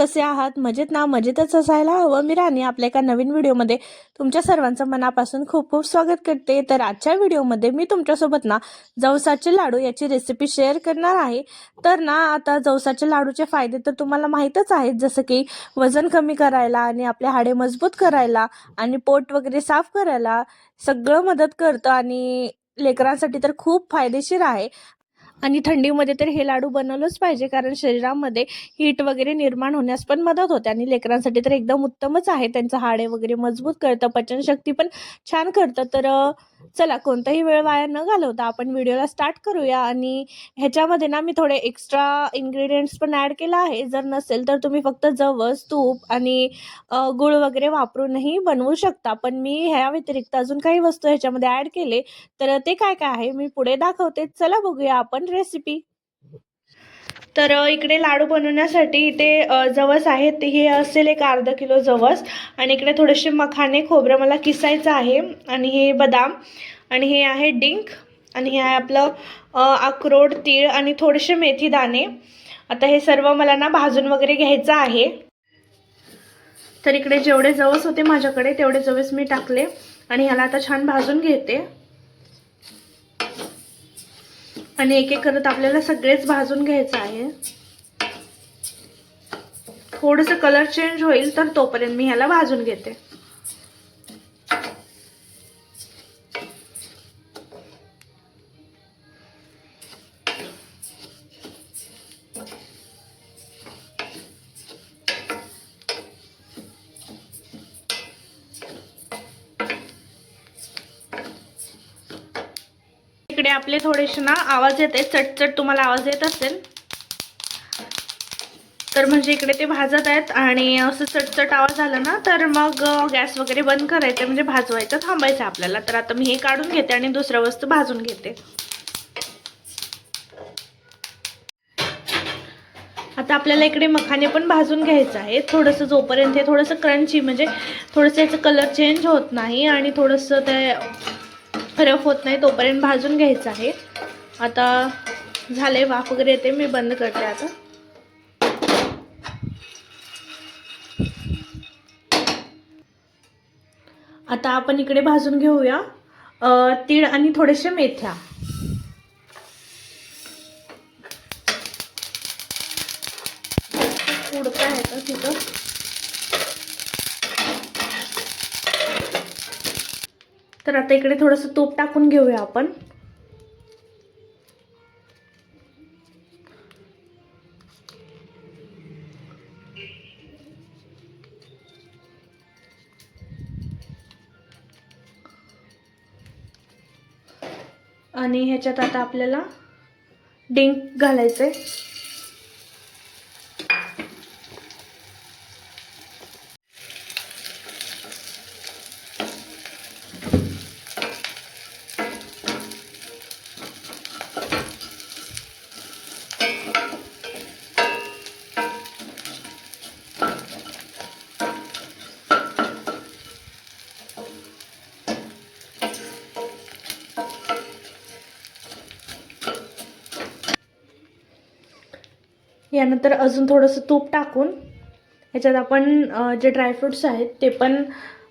कसे आहात? मजेत ना? मजेतच असायला हवं. मी राणी आपल्या एका नवीन व्हिडिओमध्ये तुमच्या सर्वांचं मनापासून खूप खूप स्वागत करते. तर आजच्या व्हिडिओमध्ये मी तुमच्यासोबत ना जवसाचे लाडू याची रेसिपी शेअर करणार आहे. तर ना आता जवसाच्या लाडूचे फायदे तर तुम्हाला माहीतच आहेत, जसं की वजन कमी करायला आणि आपले हाडे मजबूत करायला आणि पोट वगैरे साफ करायला सगळं मदत करतं आणि लेकरांसाठी तर खूप फायदेशीर आहे. आणि थंडीमध्ये तर हे लाडू बनवलंच पाहिजे, कारण शरीरामध्ये हीट वगैरे निर्माण होण्यास पण मदत होते आणि लेकरांसाठी तर एकदम उत्तमच आहे. त्यांचं हाडे वगैरे मजबूत करतं, पचनशक्ती पण छान करतं. तर चला कोणताही वेळ वाया न घालवता आपण व्हिडिओला स्टार्ट करूया. आणि ह्याच्यामध्ये ना मी थोडे एक्स्ट्रा इन्ग्रेडियंट्स पण ॲड केला आहे. जर नसेल तर तुम्ही फक्त जवस, तूप आणि गूळ वगैरे वापरूनही बनवू शकता. पण मी ह्या व्यतिरिक्त अजून काही वस्तू ह्याच्यामध्ये ॲड केले. तर ते काय काय आहे मी पुढे दाखवते. चला बघूया आपण रेसिपी. तर इकडे लाडू बनवण्यासाठी इथे जवस आहे, ते हे असेल एक अर्धा किलो जवस. आणि इकडे थोडेसे मखाने, खोबरं मला किसायचं आहे. आणि हे बदाम, आणि हे आहे डिंक, आणि हे आहे आपलं अक्रोड, तीळ आणि थोडेसे मेथी दाणे. आता हे सर्व मला ना भाजून वगैरे घ्यायचं आहे. तर इकडे जेवढे जवस होते माझ्याकडे तेवढे जवस मी टाकले आणि ह्याला आता छान भाजून घेते. आणि एक एक करत आपल्याला सगळेच भाजून घ्यायचं आहे. थोडंसं कलर चेंज होईल तर तोपर्यंत मी ह्याला भाजून घेते. इकडे आपले थोडेसे ना आवाज येते, चटचट तुम्हाला आवाज येत असेल तर म्हणजे इकडे ते भाजत आहेत. आणि असं चटचट आवाज आला ना तर मग गॅस वगैरे बंद करायचं, म्हणजे भाजवायचं थांबायचं आपल्याला. तर आता मी हे काढून घेते आणि दुसऱ्या वस्तू भाजून घेते. आता आपल्याला इकडे मखाने पण भाजून घ्यायचं आहे थोडंसं, जोपर्यंत हे थोडंसं क्रंची, म्हणजे थोडंसं याचं कलर चेंज होत नाही आणि थोडंसं ते रफ होत नाही तोपर्यंत भाजून घ्यायचं आहे. आता झाले, वाफ वगैरे येते, मी बंद करते आता. आता आपण इकडे भाजून घेऊया तीळ आणि थोडेसे मेथ्या. उडत आहे का तिथं? तर आता इकडे थोडंसं तूप टाकून घेऊया आपण. आणि ह्याच्यात आता आपल्याला डिंक घालायचंय. यानंतर अजून थोडंसं तूप टाकून ह्याच्यात आपण जे ड्रायफ्रुट्स आहेत ते पण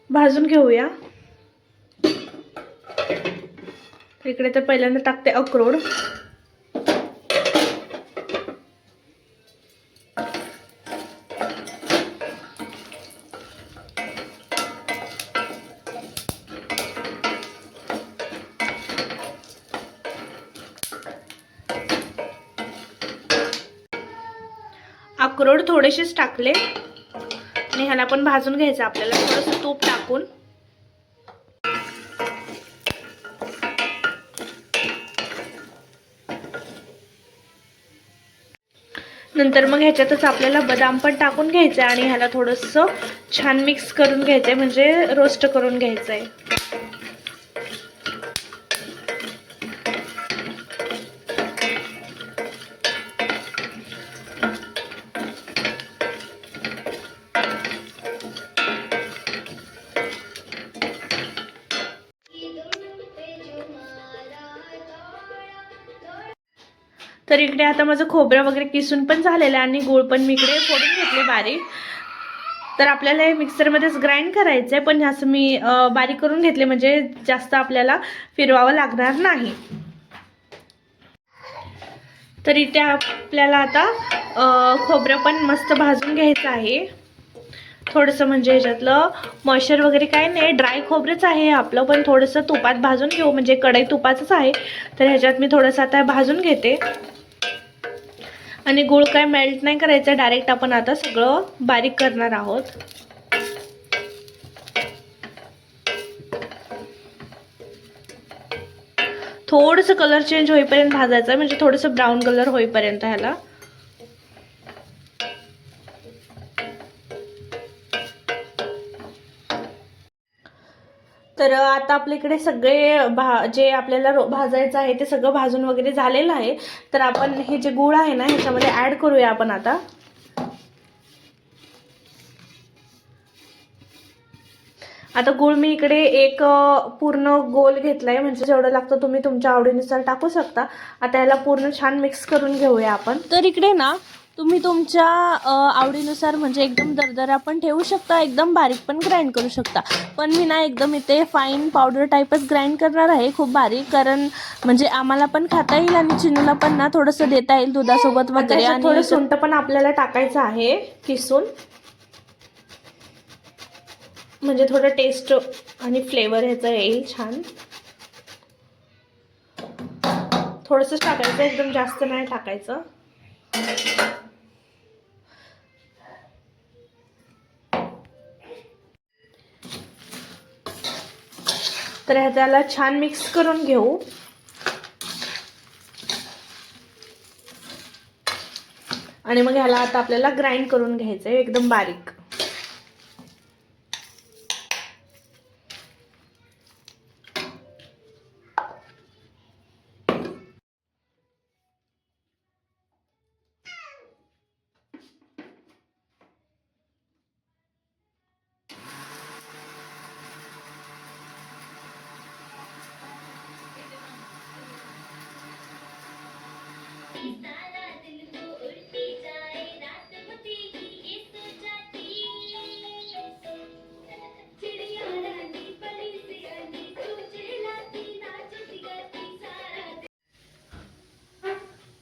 भाजून घेऊया. इकडे तर पहिल्यांदा टाकते अक्रोड. अक्रोड थोडेसेच टाकले आणि ह्याला पण भाजून घ्यायचं आपल्याला थोडंसं तूप टाकून. नंतर मग ह्याच्यातच आपल्याला बदाम पण टाकून घ्यायचं आहे आणि ह्याला थोडंसं छान मिक्स करून घ्यायचं आहे, म्हणजे रोस्ट करून घ्यायचं आहे. तर इकडे आता माझं खोबरं वगैरे किसून पण झालेलं आहे आणि गूळ पण मी इकडे फोडून घेतले बारीक. तर आपल्याला हे मिक्सरमध्येच ग्राइंड करायचं आहे, पण असं मी बारीक करून घेतले म्हणजे जास्त आपल्याला फिरवावं लागणार नाही. तर इथे आपल्याला आता खोबरं पण मस्त भाजून घ्यायचं आहे. थोडंसं म्हणजे ह्याच्यातलं मॉइश्चर वगैरे काय नाही, ड्राय खोबरंच आहे आपलं, पण थोडंसं तुपात भाजून घेऊ, म्हणजे कढई तुपाचंच आहे. तर ह्याच्यात मी थोडंसं आता भाजून घेते. आणि गूळ काय मेल्ट नाही करायचं, डायरेक्ट आपण आता सगळं बारीक करणार आहोत. थोडंसं कलर चेंज होईपर्यंत भाजायचं, म्हणजे थोडंसं ब्राऊन कलर होईपर्यंत ह्याला. तर आता आपल्या इकडे सगळे जे आपल्याला भाजायचं आहे ते सगळं भाजून वगैरे झालेलं आहे. तर आपण हे जे गूळ आहे ना ह्याच्यामध्ये ॲड करूया आपण आता. आता गूळ मी इकडे एक पूर्ण गोल घेतलाय, म्हणजे जेवढं लागतं तुम्ही तुमच्या आवडीनुसार टाकू शकता. आता ह्याला पूर्ण छान मिक्स करून घेऊया आपण. तर इकडे ना तुम्ही तुमच्या आवडीनुसार म्हणजे एकदम दरदरा पण ठेवू शकता, एकदम बारीक पण ग्राइंड करू शकता. पण मी ना एकदम इथे फाईन पावडर टाईपच ग्राइंड करणार आहे, खूप बारीक, कारण म्हणजे आम्हाला पण खाता येईल आणि चिनूला पण ना थोडंसं देता येईल दुधासोबत वगैरे. आणि थोडं सुंठ पण आपल्याला टाकायचं आहे किसून, म्हणजे थोडं टेस्ट आणि फ्लेवर ह्याचा येईल छान. थोडंसं टाकायचं, एकदम जास्त नाही टाकायचं. तर ह्याला छान मिक्स करून घेऊ. आणि मग ह्याला आता आपल्याला ग्राइंड करून घ्यायचं आहे एकदम बारीक.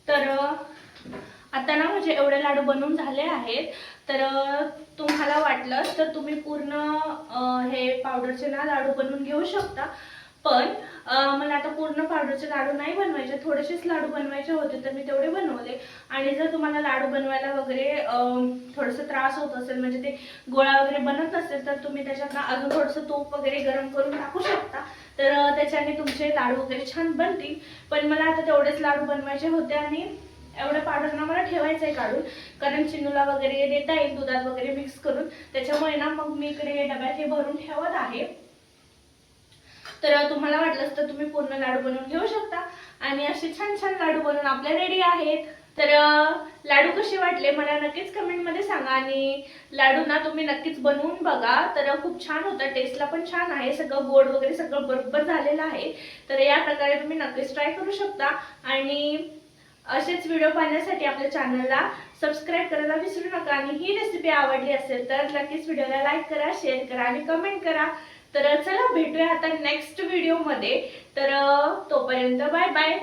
तर आता ना म्हणजे एवढे लाडू बनवून झाले आहेत. तर तुम्हाला वाटलं तर तुम्ही पूर्ण हे पावडरचे ना लाडू बनवून घेऊ शकता. पण मला आता पूर्ण पावडरचे लाडू नाही बनवायचे, थोडेसेच लाडू बनवायचे होते, तर मी तेवढे बनवले. आणि जर तुम्हाला लाडू बनवायला वगैरे थोडंसं त्रास होत असेल, म्हणजे ते गोळा वगैरे बनत असेल, तर तुम्ही त्याच्यात अजून थोडंसं तूप वगैरे गरम करून टाकू शकता. तर त्याच्याने तुमचे लाडू वगैरे छान बनतील. पण मला आता तेवढेच लाडू बनवायचे होते आणि एवढं पावडर ना मला ठेवायचं आहे काढून, कारण चिनूला वगैरे देता येईल दुधात वगैरे मिक्स करून. त्याच्यामुळे ना मग मी इकडे डब्यात हे भरून ठेवत आहे. तर तुम्हाला वाटलंच तर तुम्ही पूर्ण लाडू बनवून घेऊ शकता. आणि असे छान छान लाडू बनवून आपले रेडी आहेत. तर लाडू कसे वाटले मला नक्कीच कमेंटमध्ये सांगा. आणि लाडू ना तुम्ही नक्कीच बनवून बघा, तर खूप छान होतं, टेस्टला पण छान आहे, सगळं गोड वगैरे सगळं बरोबर झालेलं आहे. तर या प्रकारे तुम्ही नक्कीच ट्राय करू शकता. आणि असेच व्हिडिओ पाहण्यासाठी आपल्या चॅनलला सबस्क्राईब करायला विसरू नका. आणि ही रेसिपी आवडली असेल तर नक्कीच व्हिडिओला लाईक करा, शेअर करा आणि कमेंट करा. तर चला भेटूया आता नेक्स्ट व्हिडिओ मध्ये. तर तोपर्यंत बाय बाय.